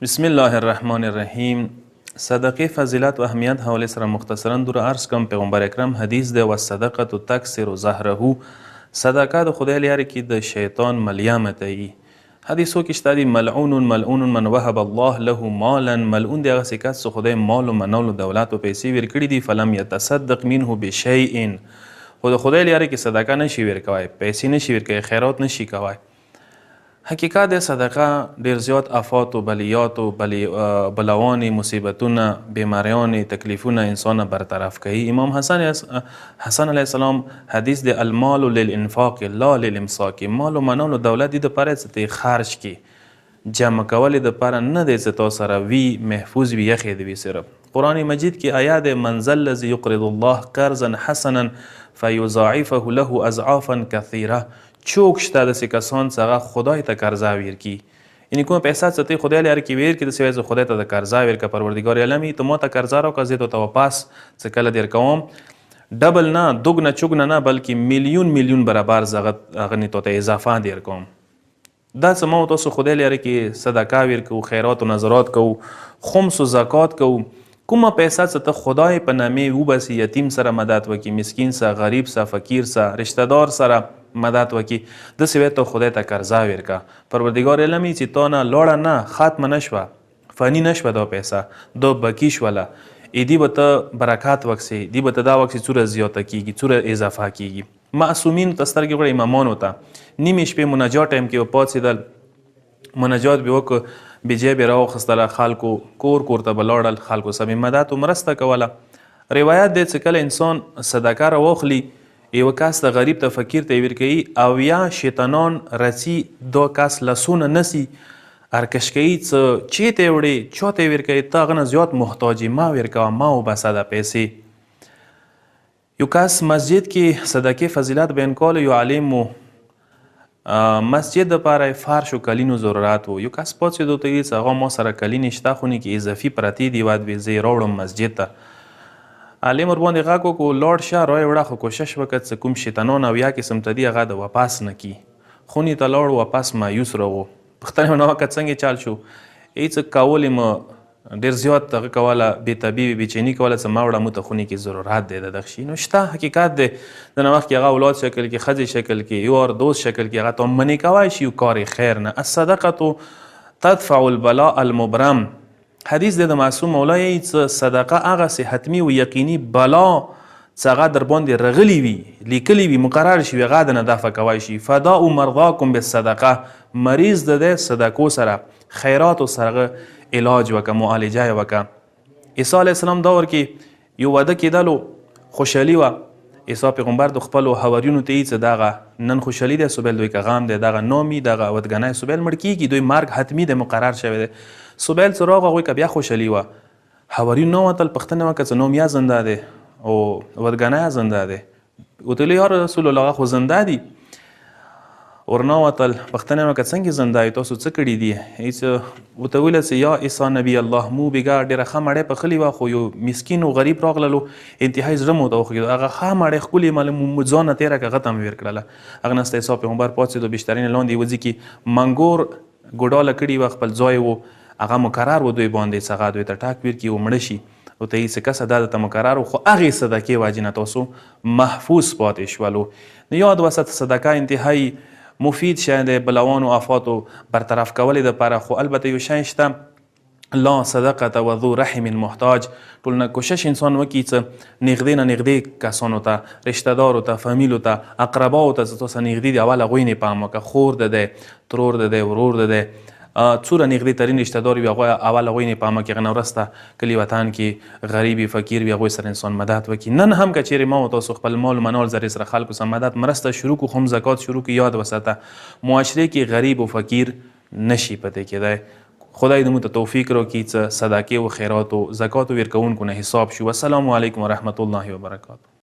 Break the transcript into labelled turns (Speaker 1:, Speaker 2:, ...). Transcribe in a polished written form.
Speaker 1: بسم الله الرحمن الرحیم. صدقه فضیلت و اهمیت حواله سره مختصرا دور عرض کم. پیغمبر اکرم حدیث ده و صدقه تکسر زهره، صدقه د خدای لپاره کې د شیطان ملیامت ای. حدیثو کې شته دی ملعون ملعون من وهب الله له مالا، ملعون دی هغه کس چې خدای مال او منول دولت او پیسې ورکړي دي، فلم يتصدق منه بشیء، خو د خدای لپاره کې صدقه نشي ورکوي، پیسې نشي ورکوي، خیرات نشي کوي. حقیقت د صدقه ډیر زیات آفات و بلیات و بلاوان، مصیبتونه، بیماریان، تکلیفونه انسان برطرف کوي. امام حسن علیه السلام حدیث د المال للانفاق لا للامساک، مال و منال و دولت د پاره څه خرج کی جمع کول د پاره نه دی څه تو سره وی محفوظ وی یخې دی. صرف قرآن مجید کې آیات منزل الذي يقرض الله قرضا حسنا فيضاعفه له اضعافا كثيره، چوک شته داسې کسان چې هغه خدای ته قرضه ورکي، یعنې کومه پیسه چې ته خدای لپاره کې ورکړي داسې وایي زه خدای ته د قرضه ورکړه، پروردګار عالمي ته ما ته قرضه راکړه، زه ته واپس څه کله درکوم، ډبل نه دوګنه چوګنه نه بلکې میلیون میلیون برابر زه هغه ته اضافه درکوم. دا څه ما تاسو خدای لپاره کې صدقه ورکوو، خیرات و نظرات کوو، خمس و زکات کوو. کومه پیسه چې ته خدای په نامې وباسي، یتیم سره مدد وکړي، مسکین سره، غریب سره، فقیر سره، رشتہ دار سره مدد وکړي، داسې وایي ته خدای ته قرضه ورکړه. پروردګار عالمي چې تا نه لاړه نه ختمه نه شوه، فاني نه شوه دا پیسه، دا بقي شوله، ایدي به ته برکات وکسي، دی به ته دا وکسي څوره زیاته کېږي، څوره اضافه کېږي. معصومین ته سترګې وړه امامانو ته نیمې شپې مناجات ټایم کې پاڅېدل، مناجات به وکړه، بجای به راوخستله، خلکو کور کور ته به لاړل، خلکو سمې مدد و مرسته کوله. روایت دی چې کله انسان صدقه راواخلي، یو کس ته غریب ته فقیر ته ورکوي، او یا شیطانان رسی دا کس لسونه نسی ارکش کوي چې چی ته وړي، چا ته ورکوي، ته هغه نه زیات محتاجي، ما ورکوه، ما وبسه دا پیسې. یو کس مسجد کې صدقې فضیلت بیان کولو، یو عالم و مسجد دپاره فرش و کلینو ضرورت و. یو کس پاڅېدو ته ویل چې هغه ما سره کلین شته خو نه کې اضافي پرتې دي، باید ویل زه یې راوړم مسجد ته. عالم ورباندې غږ وکړو، لاړ شه رای وړه، خو کوشش وکړه چې کوم شیطانان او یا قسم ته دي هغه د واپس نه کي. خونې ته لاړ، واپس مایوس راغو. پوښتنه یې ونه وکړه څنګه چل شو، هېڅ کول یې ډېر زیات هغه کوله، بېطبیبي بېچیني کوله چې ما وړه موږ ته خونې کې ضرورت دی د دغه شي. نو شته حقیقت دی، د نه وخت کې هغه اولاد شکل کې، ښځې شکل کې، یار دوست شکل کې هغه ته منې کوی شي، یو کار خیر نه. الصدقه تدفع البلاء المبرم، حدیث دی د معصوم مولای چې صدقه هغسې حتمي و یقیني بلا چې هغه در باندې رغلی وي، لیکلی وي، مقرر شي، هغه د نه دفع کوی شي. فداء مرضاکم بالصدقه، مریض د دې صدقو سره، خیراتو سره علاج وکړه، معالجه یې وکړه. عیسی علیه السلام دور کې یو واده کېدلو، خوشحالي وه. عیسی پیغمبر د خپلو حواریونو ته یې چې دغه نن خوشحالي دی، سبیل دوی که غم دی، دغه نامي دغه ودګنی سبیل مړ کېږي، دوی مرګ حتمي دی، مقرر شوی دی. سبیل چې راغه هغوی که بیا خوشحالي وه، حواریون نه وتل، پوښتنه یې وکړه چې نام یا زنده دی او ودګنی زنده دی. وتل یا رسول الله هغه خو زنده دي. ورنوتل، پوښتنه یې وکړه څنګه زنده یې، تاسو څه کړي دي؟ هېڅ ورته وویل چې یا عیسی نبي الله، مو بېګا ډېره ښه مړۍ پخلې وه، خو یو مسکین و غریب راغللو، انتهایي زړه مو ته وخوږېدو، هغه ښه مړۍ ښکلې مو ځان نه تېره کړه، هغه ته مې ورکړله. هغه نسته عیسی پیغمبر پاڅېدو، بشترین لاندې یوه ځای کې منګور ګوډاله کړي وه، خپل ځای و، هغه مقرر و دوی باندې چې هغه دوی ته ټاک ورکړي و مړه شي. ورته یې چې کسه دا درته مقرر و، خو هغې صدقې وجې نه تاسو محفوظ پاتې شولو. نو یاد وساته صدقه انتهایي مفید شی دی بلاوان و آفاتو برطرف کولې دپاره. خو البته یو شی شته، لا صدقه و ذو رحم محتاج. ټول نه کوشش انسان وکړي چې نږدې نه نږدې کسانو ته، رشته دارو ته، فامیلو ته، اقرباو ته چې تاسو نږدې دي، اول هغوی نه پام وکړه، خور د دی، ترور د دی، ورور د دی، څومره نږدې ترین رشته دار وي اول هغوی نه پام وکړي. هغه نه وروسته کلي وطن کې غریب وي، فقیر وي، هغوی سره انسان مدد وکړي. نن هم که چیرې ما و تاسو خپل مال منال ذریعې سره خلکو سره مدد مرسته شروع کړو، خو هم زکات شروع کړو، یاد وساته معاشرې کې غریب و فقیر نشي پاتې کېدی. خدای دې موږ ته توفیق راکړي چې صدقې و خیرات و زکات ورکوونکو نه حساب شو. السلام علیکم ورحمة الله وبرکاته.